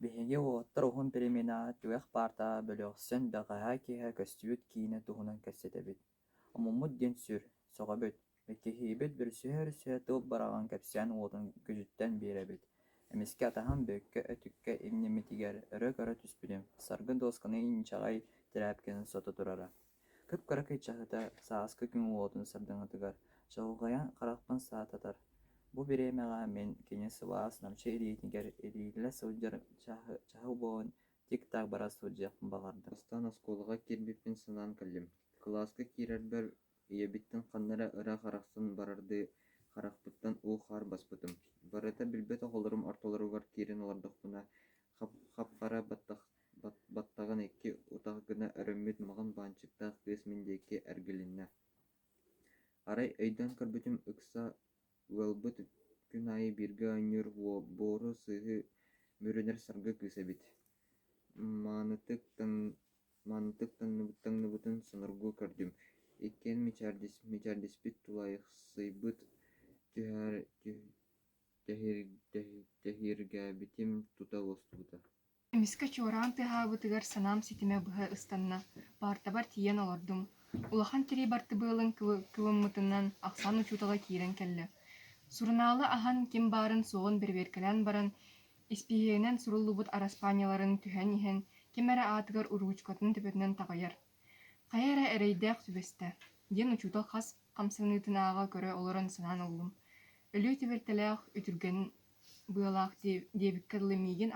Биһиги уоттар уһун перемена түөх парта бөлөөхсөн бэҕэһээ киэһэ көстүбүт киинэ туһунан кэссэтэбит. Омуммут диэн сүр, соҕобүт, бэккиһиибит бүрсүһэ-үрсүһэ тылып бараҕын кэпсээн уотун күзүттэн биэрэбит. Эмискэ атаһан бөккө өтүккэ имнэмитигэр өрө-көрө түспүтүм, саргы доосканы инчаҕай тирээпкинэн сото турара. Кып-кыра кыйчаһыта сааска күн уотун сардыҥатыгар, чоҕуҕайан харахпын саататар. Бу бириэмэҕэ мин кини сылаас намча илиитигэр илиилэ сылдьар чаһы буолан тик-так бара сылдьыахпын баҕардым. Остан оскуолаҕа киирбиппин санаан кэллим. Кылааска киирэрбэр ийэбиттэн ханнара ыра харахсын барарды харахпыттан уу хаар баспытым. Барыта билбэт оҕолорум ортолоругар киирин олордохпуна хап-хара баттаҕын икки утах гына өрөммүт маҕын баанчыктаах кыыс мин диэки эргиллиннэ. Арай өйдөөн көрбүтүм ыкса ыалбыт күн айы бииргэ оонньуур буору сыыһы мүрүнэр саргы кыыс эбит. Маанытык таңныбытын соноргуу көрдүм. Иккиэн мичээрдиспит тулайахсыйбыт тэһииргээбитим тута уостубута. Эмискэ чуораан тыһаабытыгар санаам ситимэ быһа ыстанна, баартабар тиийэн олордум. Улахан тирии бартыбыылын кыбыммытынан ахсан учуутала киирэн кэллэ. Сурунаалы аһан ким баарын суоҕун бербиэркэлэн баран, испиһиэнэн суруллубут араспааньяларын түһэн иһэн, ким эрэ аатыгар уруучкотун төбөтүнэн таҕайар. Хайа эрэ эрэйдээх түбэстэ, диэн учуутал хас хамсыныытынааҕа көрө олорон санаан ыллым. Өлүү тибэртэлээх үтүргэн быалаах диэбиккэ лымиигин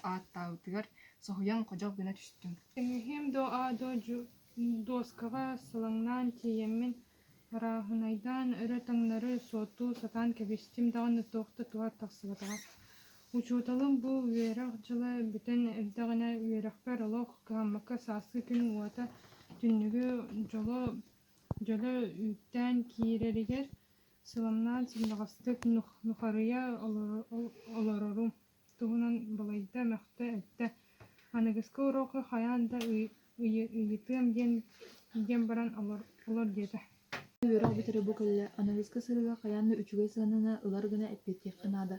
ааттаабытыгар соһуйан хожох гына түстүм. Эмиһим доскаға сылаңнаан тиийэммин барааһынайдаан өрө таҥнары суотуу сатаан кэбистим даҕаны туохта тугар тахсыбатаҕа. Учууталым бу үөрэх дьыла бүтэн эрдэҕинэ үөрэхпэр олох кыһаммакка сааскы күн уота түннүгү дьоло үүttäэн киирэригэр сыламнаан сымнаҕастык нухарыйа олорорум туһунан балайда мөхтө элтэ аныгыска уроохы хайаан да ыйытыам диэн баран олор диэтэ. Үөрэх бүтэрэ бу кэллэ анализка сырыга хайаанна үчүгэй саанана ылар гына эппиэтиэх ынаада.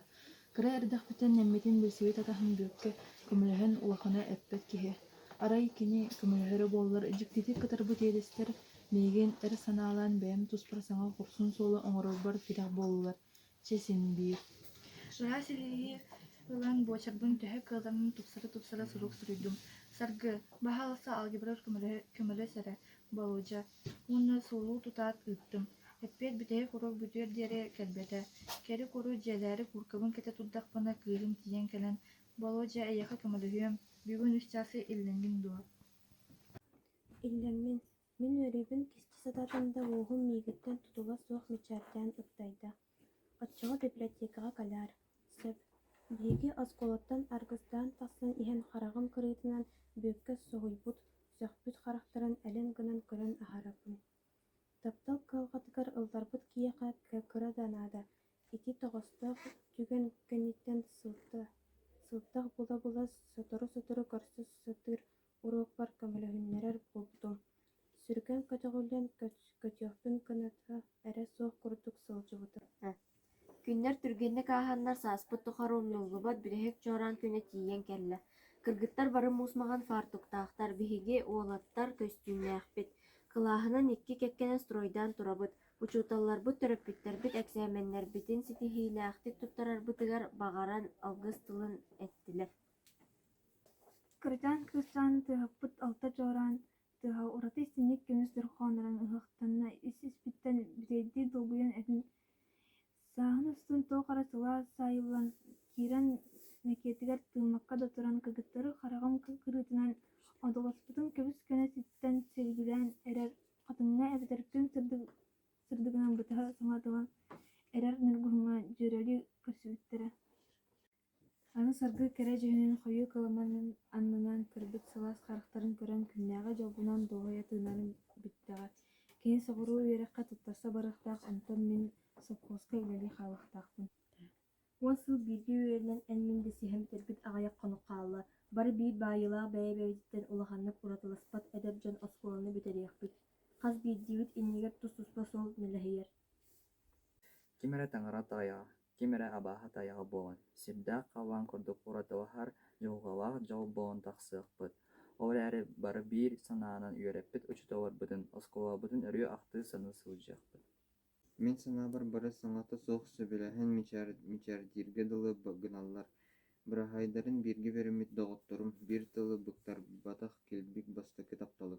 Кыра эрдэхпитэн нэммитин билсибит атаһын бүөккэ көмөлөһөн улахана эппэт киһи. Арай кини көмөлөһөрө буоллар дьиктитик кытарбыт иэдэстэр миигин эр санаалаан бэйэм туспар саҥа курсун суола оҥорорбар киирэх буоллар. Чесин биир. Шыра силии ылан буочарбын төһө кыалармын тупсара сурук суруйдум. Саргы баһаласа алгебра көмөлө сэрэ болууча. Уонна суулуу тутаат ыыттым. Эппиэт бүтэһи куру бүтүөр диэри кэлбэтэ. Кэри куру дьиэлээри кууркабын кэтэ турдахпына кыыһым тиийэн кэлэн болууча эйэхэ көмөлөһүөм. Бүгүн үстээси иллэҥҥин дуо. Иллэммин, мин үөрүүбүн кисти сатаатында уоһум миигиттэн тутула суох мичээрдээн ыктайда. Оччоҕо библиотекаҕа калаар. Сөп, биһиги оскуолаттан аргыстаан тахсан иһэн хараҕым кырыытынан бүөккэ соһуйбут, сөхпүт харахтарын элин гынан көрөн аһарабын. Таптал кыалҕатыгар ылларбыт киэхэ кыра данаада, ити тоҕостоох түгэн кэнниттэн сылтах була сотору көрсө сытыр уруокпар көмөлөһүннэрэр булдум. Сүргэн көтөҕүлэн көтүөхпүн кыната эрэ суох курдук сылдьыбытым. Күннэр түргеннэк ааһаннар сааспыт тухаруллубат бүтэһик чуораан күнэ тиийэн кэллэ. Кыргыттар бары муусмаҕан фартуктаахтар биһиги уолаттар көстүүнээхпит. Кылааһынан икки кэккэнэ стройдаан турабыт. Учууталларбыт төрөппүттэрбит эксээмэннэрбитин ситиһиилээхтик туттарарбытыгар баҕаран алгыс тылын эттилэр. Кырдьаан кыыстаан тыахаппыт алта дьоораан тыаһа ураты истинник көмүс дөрхоонаран ыһыахтанна ис-испиттэн битэйдии долгуйан этин сааһын устун туох-ара сылаа саайыллан киирэн мэкиэтигэр тыымакка дотуран кыргыттары хараҕым кырыытынан одолоспутун көбүс кэнэ ситтэн сэлгилээн эрэр хатыҥҥа эбэтэркүн сырдыгынан бытыһа саҥатылан эрэр нургуһуҥа дьүөрэли көрсүбүттэрэ. Аны саргы кэрэ дьүһүнэн хойуу кыламан аннынан көрбүт салаас харахтарын көрөн күннээҕэ дьолбунан доҕойа тыынарын бүттэҕэ. Кини соҕуруу үөрэххэ туттарса барыахтаах, онтон мин совхозга үлэлии хаалыахтаахпын. Уон сыл бииргэ үөрэнэн эн мин да сиэһэн bitэрбит аҕайах хонукаалла. Бары биир баайылаах бэйэбэбиттэн улаханнык уратыласпат эдэр дьон оскуоланы бүтэриэхпит. Хас биирдиибит иннигэр тус туспа суол нэлэһийэр. Ким эрэ таҥара таҕайаҕа, Кимерэ абааһа тайаҕа буолан. Сирдээх хаваан курдук уратабахар дьуһуҕалаах дьол буолан тахсыахпыт. Ол эрэ бары биир санаанан үөрэппит учуталарбытын, оскуолаабытын өрүө ахтыы саны сылдьыахпыт. Мен санаабар бары саҥата суох сөбүлэһэн мичээрдииргэ дылы гыналлар. Быраһайдарын бииргэ бериммит доҕотторум биир тылы быктарбатах килбик бастакы тапталы.